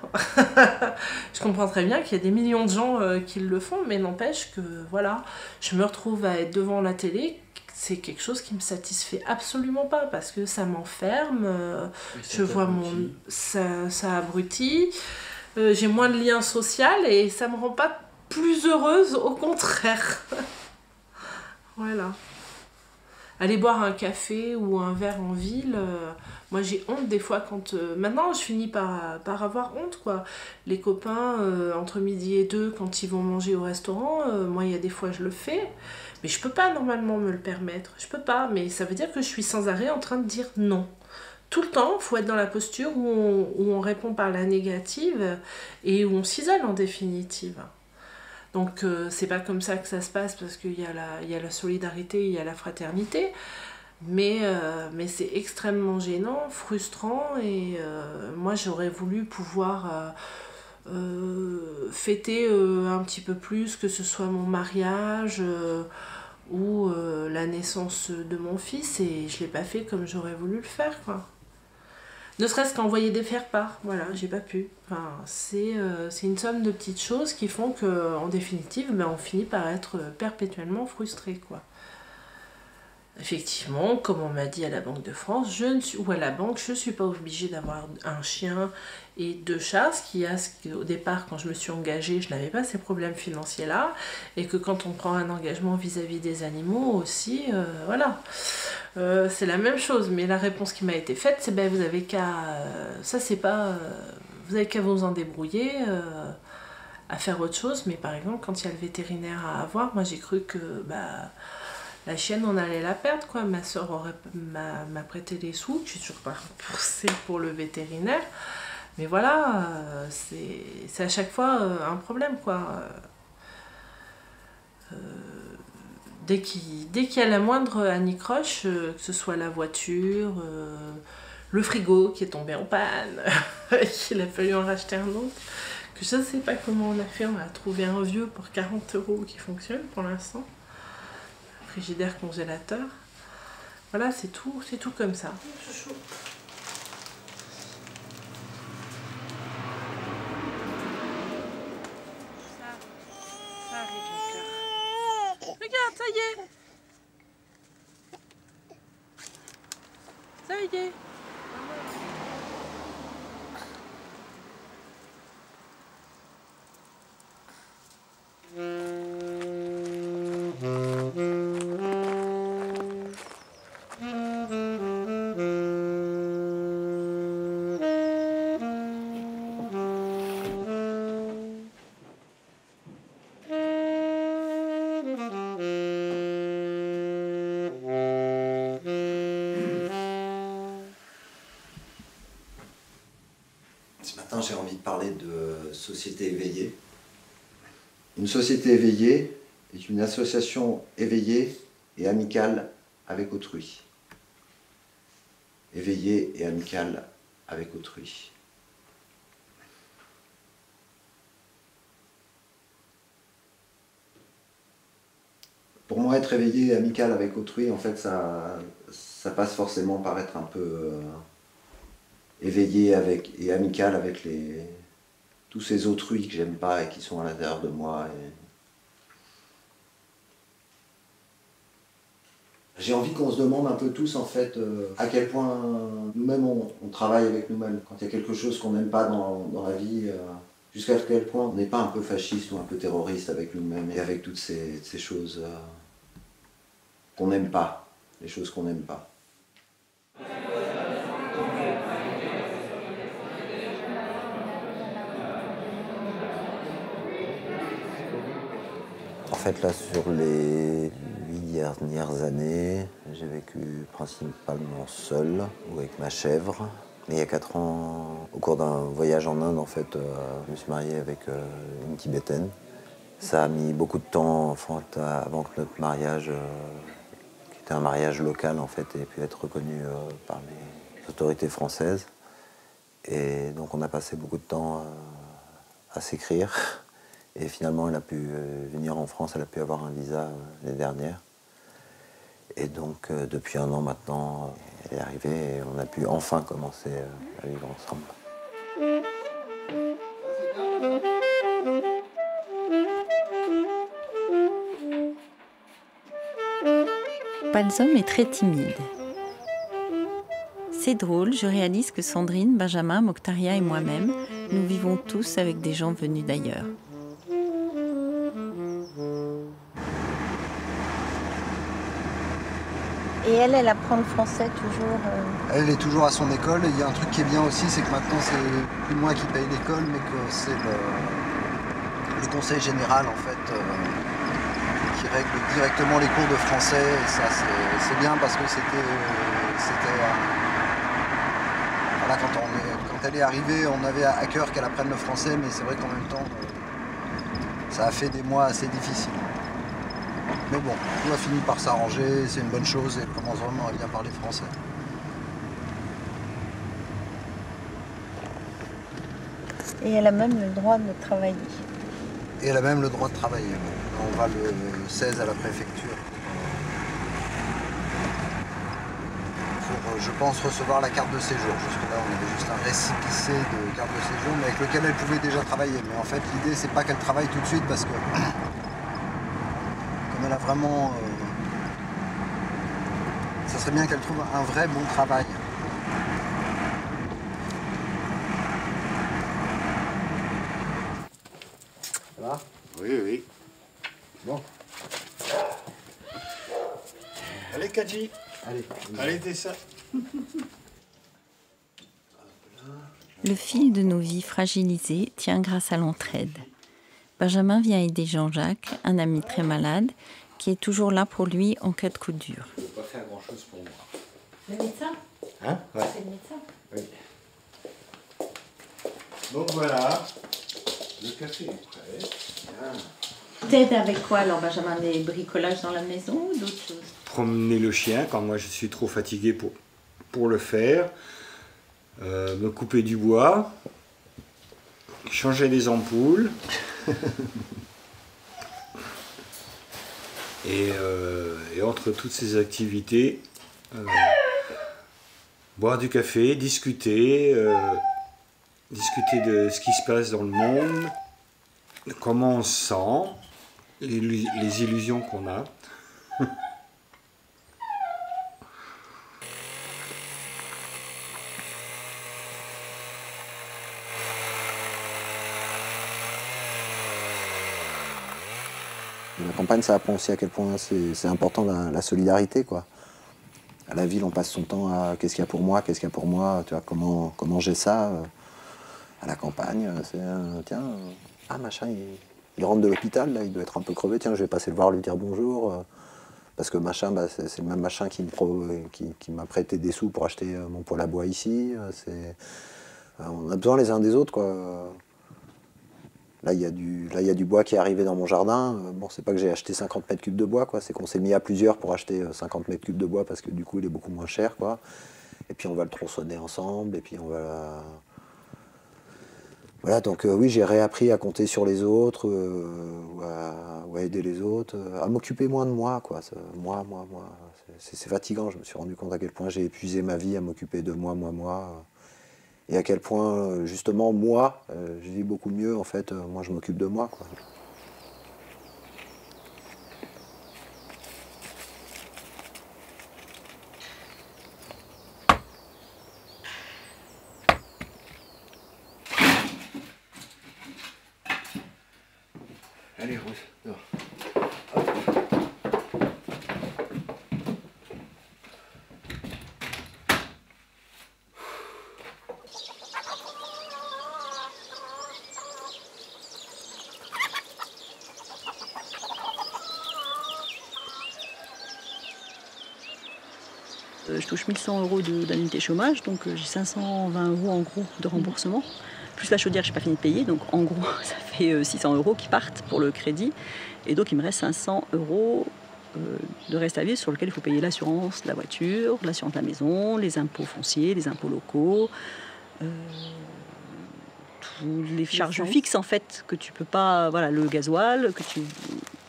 Je comprends très bien qu'il y a des millions de gens qui le font, mais n'empêche que, voilà, je me retrouve à être devant la télé, c'est quelque chose qui me satisfait absolument pas, parce que ça m'enferme, je vois ça abrutit, j'ai moins de lien social, et ça me rend pas plus heureuse, au contraire. Voilà. Aller boire un café ou un verre en ville, moi j'ai honte des fois quand... maintenant je finis par avoir honte, quoi. Les copains, entre midi et 2, quand ils vont manger au restaurant, moi il y a des fois je le fais, mais je peux pas normalement me le permettre. Je peux pas, mais ça veut dire que je suis sans arrêt en train de dire non. Tout le temps, il faut être dans la posture où on répond par la négative et où on s'isole en définitive. Donc c'est pas comme ça que ça se passe, parce qu'il y a la solidarité, il y a la fraternité, mais c'est extrêmement gênant, frustrant, et moi j'aurais voulu pouvoir fêter un petit peu plus, que ce soit mon mariage ou la naissance de mon fils, et je l'ai pas fait comme j'aurais voulu le faire, quoi. Ne serait-ce qu'envoyer des faire-part, voilà, j'ai pas pu. Enfin, c'est une somme de petites choses qui font qu'en définitive, on finit par être perpétuellement frustré, quoi. Effectivement, comme on m'a dit à la Banque de France, ou à la banque, je ne suis pas obligée d'avoir un chien et 2 chats, au départ, quand je me suis engagée, je n'avais pas ces problèmes financiers-là, et que quand on prend un engagement vis-à-vis des animaux aussi, voilà. C'est la même chose, mais la réponse qui m'a été faite, c'est vous avez qu'à... ça, c'est pas... vous avez qu'à vous en débrouiller, à faire autre chose, mais par exemple, quand il y a le vétérinaire à avoir, moi j'ai cru que... la chienne, on allait la perdre, quoi. Ma soeur m'a prêté les sous, je suis toujours pas remboursée pour le vétérinaire. Mais voilà, c'est à chaque fois un problème, quoi. Dès qu'il y a la moindre anicroche, que ce soit la voiture, le frigo qui est tombé en panne, qu'il a fallu en racheter un autre, que je ne sais pas comment on a fait, on a trouvé un vieux pour 40 € qui fonctionne pour l'instant. Frigidaire, congélateur. Voilà, c'est tout comme ça. Chouchou. Ça arrive, mon cœur. Regarde, ça y est. Ça y est. matin, j'ai envie de parler de société éveillée. Une société éveillée est une association éveillée et amicale avec autrui. Éveillée et amicale avec autrui. Pour moi, être éveillé et amical avec autrui, en fait, ça passe forcément par être un peu éveillé et amical avec tous ces autrui que j'aime pas et qui sont à l'intérieur de moi. J'ai envie qu'on se demande un peu tous, en fait, à quel point nous-mêmes on travaille avec nous-mêmes. Quand il y a quelque chose qu'on n'aime pas dans la vie, jusqu'à quel point on n'est pas un peu fasciste ou un peu terroriste avec nous-mêmes et avec toutes ces choses qu'on n'aime pas, les choses qu'on n'aime pas. En fait, là, sur les 8 dernières années, j'ai vécu principalement seul ou avec ma chèvre. Mais il y a 4 ans, au cours d'un voyage en Inde, en fait, je me suis marié avec une Tibétaine. Ça a mis beaucoup de temps, en fait, avant que notre mariage, qui était un mariage local, en fait, ait pu être reconnu par les autorités françaises. Et donc, on a passé beaucoup de temps à s'écrire. Et finalement, elle a pu venir en France, elle a pu avoir un visa l'année dernière. Et donc, depuis 1 an maintenant, elle est arrivée et on a pu enfin commencer à vivre ensemble. Balsam est très timide. C'est drôle, je réalise que Sandrine, Benjamin, Mokhtaria et moi-même, nous vivons tous avec des gens venus d'ailleurs. Et elle apprend le français toujours Elle est toujours à son école et il y a un truc qui est bien aussi, c'est que maintenant c'est plus moi qui paye l'école, mais que c'est le conseil général en fait qui règle directement les cours de français. Et ça c'est bien parce que c'était voilà, quand elle est arrivée, on avait à cœur qu'elle apprenne le français, mais c'est vrai qu'en même temps ça a fait des mois assez difficiles. Mais bon, tout a fini par s'arranger, c'est une bonne chose et elle commence vraiment à bien parler français. Et elle a même le droit de travailler. Et elle a même le droit de travailler. On va le 16 à la préfecture. Pour, je pense, recevoir la carte de séjour. Jusque-là, on avait juste un récépissé de carte de séjour, mais avec lequel elle pouvait déjà travailler. Mais en fait, l'idée, c'est pas qu'elle travaille tout de suite parce que elle a vraiment... ça serait bien qu'elle trouve un vrai bon travail. Ça va ? Oui, oui. Bon. Allez, Kadji. Allez, t'es ça. Le fil de nos vies fragilisées tient grâce à l'entraide. Benjamin vient aider Jean-Jacques, un ami très malade, qui est toujours là pour lui en cas de coup dur. Je ne peux pas faire grand-chose pour moi. Le médecin ? Hein ? Ouais. C'est le médecin. Oui. Donc voilà, le café est prêt. Bien. T'aides avec quoi alors, Benjamin? Des bricolages dans la maison ou d'autres choses? Promener le chien quand moi je suis trop fatigué pour le faire. Me couper du bois. Changer les ampoules. Et entre toutes ces activités, boire du café, discuter de ce qui se passe dans le monde, comment on se sent, les illusions qu'on a. La campagne, ça apprend aussi à quel point c'est important la solidarité, quoi. À la ville, on passe son temps à qu'est-ce qu'il y a pour moi, tu vois, comment j'ai ça. À la campagne, c'est tiens, machin, il rentre de l'hôpital, là, il doit être un peu crevé, tiens, je vais passer le voir, lui dire bonjour. Parce que machin, c'est le même machin qui m'a prêté des sous pour acheter mon poêle à bois ici. On a besoin les uns des autres, quoi. Là, il y a du bois qui est arrivé dans mon jardin. Bon, c'est pas que j'ai acheté 50 mètres cubes de bois, quoi. C'est qu'on s'est mis à plusieurs pour acheter 50 mètres cubes de bois parce que du coup, il est beaucoup moins cher, quoi. Et puis, on va le tronçonner ensemble. Et puis, on va... Voilà, donc oui, j'ai réappris à compter sur les autres, ou à aider les autres, à m'occuper moins de moi, quoi. Moi. C'est fatigant, je me suis rendu compte à quel point j'ai épuisé ma vie à m'occuper de moi. Et à quel point, justement, moi, je vis beaucoup mieux, en fait, moi je m'occupe de moi, quoi. Allez, Rose, dehors. Je touche 1100 € d'indemnité chômage, donc j'ai 520 € en gros de remboursement. Plus la chaudière, je n'ai pas fini de payer, donc en gros, ça fait 600 € qui partent pour le crédit. Et donc il me reste 500 € de reste à vivre sur lequel il faut payer l'assurance de la voiture, l'assurance de la maison, les impôts fonciers, les impôts locaux, tous les charges fixes en fait, que tu peux pas, voilà, le gasoil, que tu,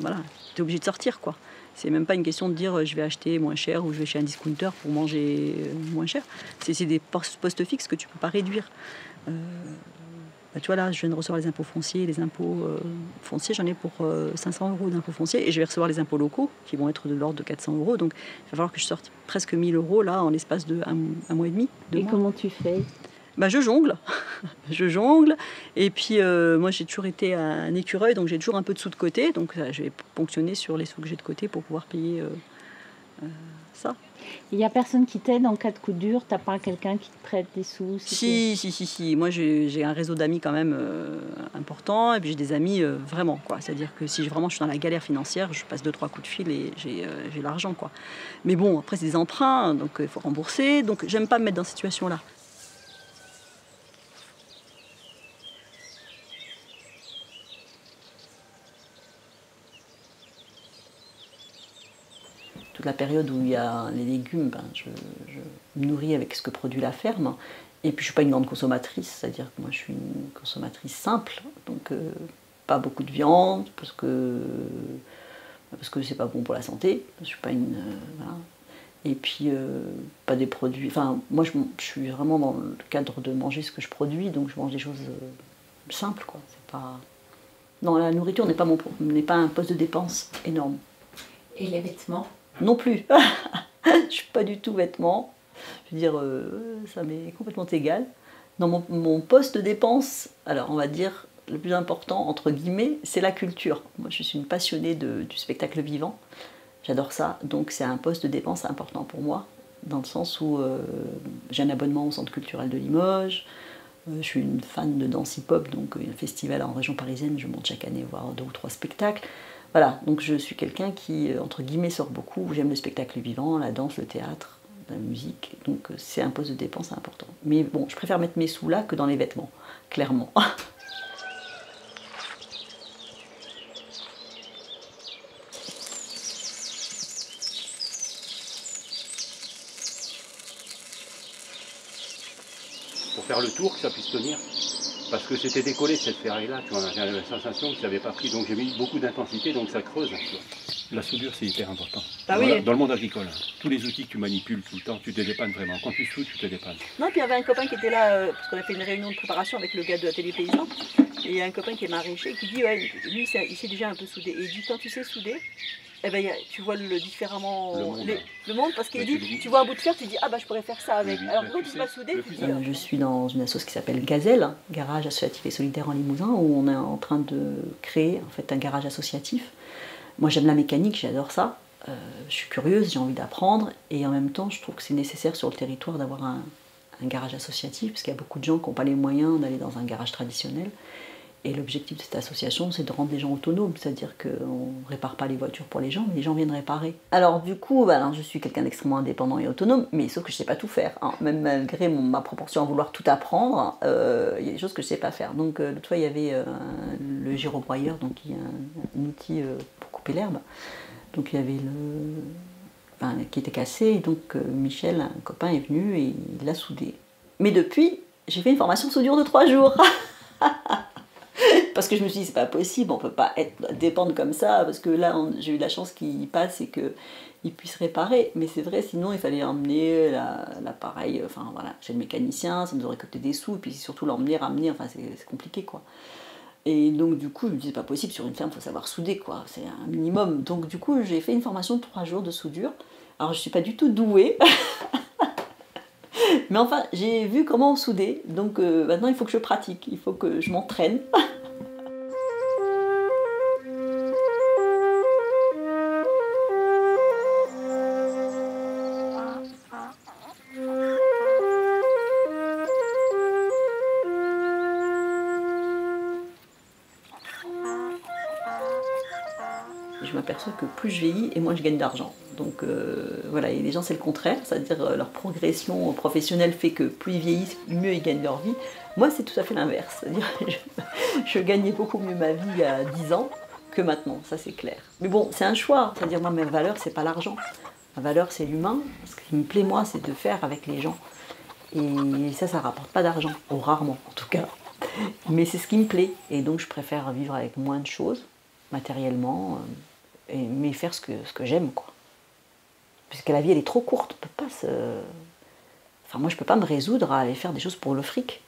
voilà, es obligé de sortir, quoi. C'est même pas une question de dire je vais acheter moins cher ou je vais chez un discounter pour manger moins cher. C'est des postes fixes que tu peux pas réduire. Tu vois là, je viens de recevoir les impôts fonciers. Les impôts fonciers, j'en ai pour 500 € d'impôts fonciers. Et je vais recevoir les impôts locaux qui vont être de l'ordre de 400 €. Donc il va falloir que je sorte presque 1000 € là en l'espace de un mois et demi. Et comment tu fais ? Je jongle. Je jongle. Et puis, moi, j'ai toujours été un écureuil, donc j'ai toujours un peu de sous de côté. Donc, je vais ponctionner sur les sous que j'ai de côté pour pouvoir payer ça. Il n'y a personne qui t'aide en cas de coup dur? T'as pas quelqu'un qui te prête des sous? Si. Moi, j'ai un réseau d'amis quand même important. Et puis, j'ai des amis vraiment, quoi. C'est-à-dire que si vraiment je suis dans la galère financière, je passe 2-3 coups de fil et j'ai l'argent, quoi. Mais bon, après, c'est des emprunts, donc il faut rembourser. Donc, j'aime pas me mettre dans cette situation-là. Toute la période où il y a les légumes, je me nourris avec ce que produit la ferme. Et puis je ne suis pas une grande consommatrice, c'est-à-dire que moi je suis une consommatrice simple, donc pas beaucoup de viande, parce que c'est pas bon pour la santé. Je suis pas une voilà. Et puis pas des produits. Enfin, moi je suis vraiment dans le cadre de manger ce que je produis, donc je mange des choses simples, quoi. C'est pas. Non, la nourriture n'est pas un poste de dépense énorme. Et les vêtements? Non plus. Je suis pas du tout vêtements. Je veux dire, ça m'est complètement égal. Dans mon poste de dépense, alors on va dire le plus important, entre guillemets, c'est la culture. Moi, je suis une passionnée du spectacle vivant. J'adore ça. Donc, c'est un poste de dépense important pour moi, dans le sens où j'ai un abonnement au Centre culturel de Limoges. Je suis une fan de danse hip-hop, donc il y a un festival en région parisienne, je monte chaque année voir 2 ou 3 spectacles. Voilà, donc je suis quelqu'un qui, entre guillemets, sort beaucoup. J'aime le spectacle vivant, la danse, le théâtre, la musique. Donc c'est un poste de dépense important. Mais bon, je préfère mettre mes sous là que dans les vêtements, clairement. Pour faire le tour, que ça puisse tenir. Parce que c'était décollé cette ferraille-là, tu vois, j'avais la sensation que ça n'avait pas pris, donc j'ai mis beaucoup d'intensité, donc ça creuse. La soudure, c'est hyper important. Ah oui. Dans le monde agricole, tous les outils que tu manipules tout le temps, tu te dépannes vraiment. Quand tu soudes, tu te dépannes. Non, puis il y avait un copain qui était là, parce qu'on a fait une réunion de préparation avec le gars de l'atelier paysan, et il y a un copain qui est maraîcher qui dit, ouais, lui, il sait déjà un peu souder. Et il dit, quand tu sais souder, eh ben, tu vois différemment le monde, parce qu'il dit, tu vois un bout de fer, tu dis, ah bah je pourrais faire ça avec. Oui, alors pourquoi tu ne sais pas souder? Je suis dans une association qui s'appelle Gazelle, Garage Associatif et Solidaire en Limousin, où on est en train de créer en fait un garage associatif. Moi j'aime la mécanique, j'adore ça, je suis curieuse, j'ai envie d'apprendre, et en même temps je trouve que c'est nécessaire sur le territoire d'avoir un garage associatif, parce qu'il y a beaucoup de gens qui n'ont pas les moyens d'aller dans un garage traditionnel. Et l'objectif de cette association, c'est de rendre les gens autonomes, c'est-à-dire qu'on ne répare pas les voitures pour les gens, mais les gens viennent réparer. Alors du coup, alors, je suis quelqu'un d'extrêmement indépendant et autonome, mais sauf que je ne sais pas tout faire. Hein. Même malgré ma proportion à vouloir tout apprendre, il y a des choses que je ne sais pas faire. Donc l'autre fois, il y avait le gyrobroyeur, donc il y a un outil pour couper l'herbe. Donc il y avait qui était cassé, et donc Michel, un copain, est venu et il l'a soudé. Mais depuis, j'ai fait une formation de soudure de 3 jours. Parce que je me suis dit, c'est pas possible, on peut pas dépendre comme ça, parce que là, j'ai eu la chance qu'il passe et qu'il puisse réparer. Mais c'est vrai, sinon, il fallait emmener l'appareil, enfin voilà, chez le mécanicien, ça nous aurait coûté des sous, et puis surtout ramener, enfin c'est compliqué, quoi. Et donc, du coup, je me dis, c'est pas possible, sur une ferme, il faut savoir souder, quoi, c'est un minimum. Donc, du coup, j'ai fait une formation de 3 jours de soudure. Alors, je suis pas du tout douée. Mais enfin, j'ai vu comment souder, donc maintenant il faut que je pratique, il faut que je m'entraîne. Je m'aperçois que plus je vieillis et moins je gagne d'argent. Donc voilà, et les gens c'est le contraire, c'est-à-dire leur progression professionnelle fait que plus ils vieillissent, mieux ils gagnent leur vie. Moi c'est tout à fait l'inverse, c'est-à-dire je gagnais beaucoup mieux ma vie il y a 10 ans que maintenant, ça c'est clair. Mais bon, c'est un choix, c'est-à-dire moi ma valeur c'est pas l'argent, ma valeur c'est l'humain. Ce qui me plaît moi c'est de faire avec les gens. Et ça rapporte pas d'argent, ou rarement en tout cas. Mais c'est ce qui me plaît, et donc je préfère vivre avec moins de choses, matériellement, mais faire ce que j'aime, quoi. Parce que la vie, elle est trop courte, on peut pas se... Enfin, moi, je peux pas me résoudre à aller faire des choses pour le fric.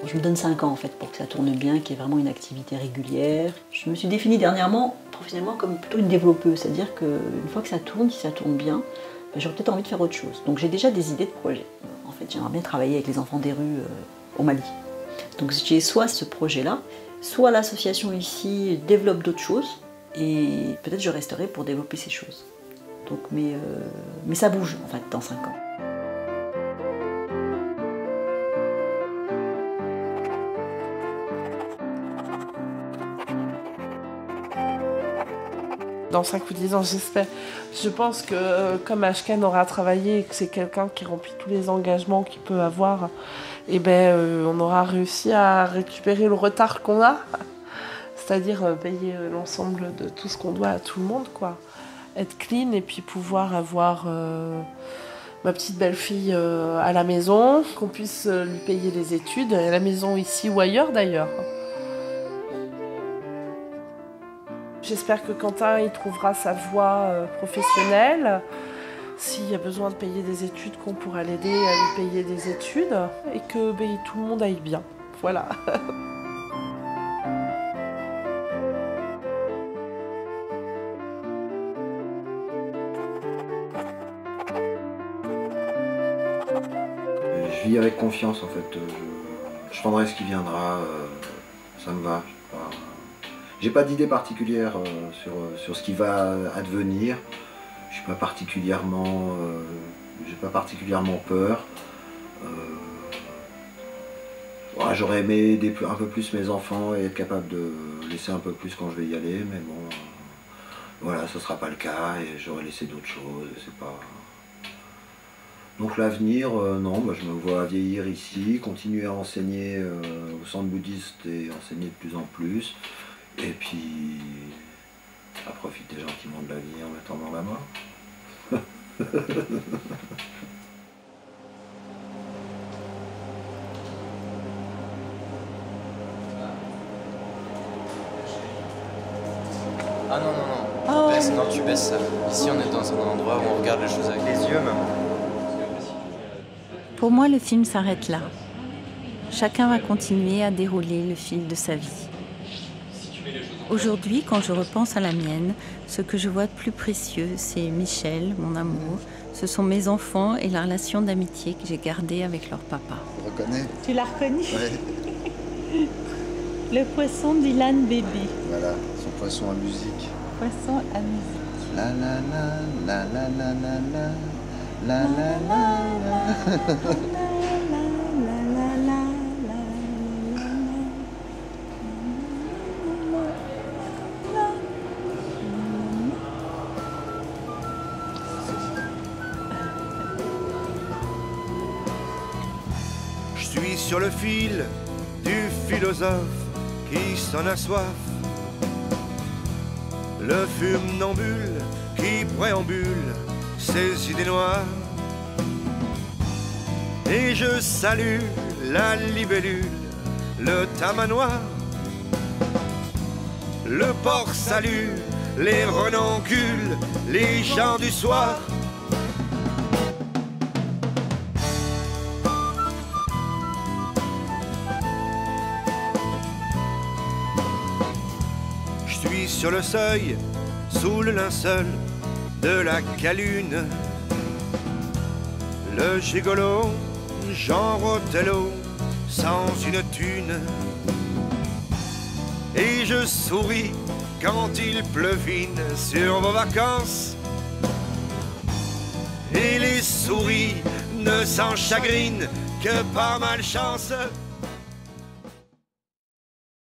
Je me donne 5 ans, en fait, pour que ça tourne bien, qu'il y ait vraiment une activité régulière. Je me suis définie dernièrement, professionnellement, comme plutôt une développeuse, c'est-à-dire qu'une fois que ça tourne, si ça tourne bien, j'aurais peut-être envie de faire autre chose. Donc j'ai déjà des idées de projets. En fait, j'aimerais bien travailler avec les enfants des rues au Mali. Donc j'ai soit ce projet-là, soit l'association ici développe d'autres choses, et peut-être je resterai pour développer ces choses. Donc, mais ça bouge, en fait, dans 5 ans. Dans 5 ou 10 ans, j'espère. Je pense que comme Ashken aura travaillé et que c'est quelqu'un qui remplit tous les engagements qu'il peut avoir, eh ben, on aura réussi à récupérer le retard qu'on a, c'est-à-dire payer l'ensemble de tout ce qu'on doit à tout le monde, quoi. Être clean et puis pouvoir avoir ma petite belle-fille à la maison, qu'on puisse lui payer les études, à la maison ici ou ailleurs d'ailleurs. J'espère que Quentin il trouvera sa voie professionnelle. S'il y a besoin de payer des études, qu'on pourra l'aider à lui payer des études et que tout le monde aille bien. Voilà. Je vis avec confiance en fait. Je prendrai ce qui viendra. Ça me va. J'ai pas d'idée particulière sur ce qui va advenir. Je suis pas particulièrement, j'ai pas particulièrement peur. Ouais, j'aurais aimé aider un peu plus mes enfants et être capable de laisser un peu plus quand je vais y aller, mais bon, voilà, ce sera pas le cas et j'aurais laissé d'autres choses. C'est pas. Donc l'avenir, non, bah, je me vois vieillir ici, continuer à enseigner au centre bouddhiste et enseigner de plus en plus. Et puis, à profiter gentiment de la vie en attendant la mort. Ah non, non, non. Oh. Non, tu baisses ça. Ici, on est dans un endroit où on regarde les choses avec les yeux, maman. Pour moi, le film s'arrête là. Chacun va continuer à dérouler le fil de sa vie. Aujourd'hui, quand je repense à la mienne, ce que je vois de plus précieux, c'est Michel, mon amour. Ce sont mes enfants et la relation d'amitié que j'ai gardée avec leur papa. Tu reconnais? Tu l'as reconnu? Oui. Le poisson d'Ilan Bébé. Voilà, son poisson à musique. Poisson à musique. La la la la la la la la la la la la. Je suis sur le fil du philosophe qui s'en a soif. Le funambule qui préambule ses idées noires. Et je salue la libellule, le tamanoir. Le porc salue les renoncules, les gens du soir. Je suis sur le seuil, sous le linceul de la calune. Le gigolo, Jean Rotello, sans une thune. Et je souris quand il pleuvine sur vos vacances. Et les souris ne s'en chagrinent que par malchance.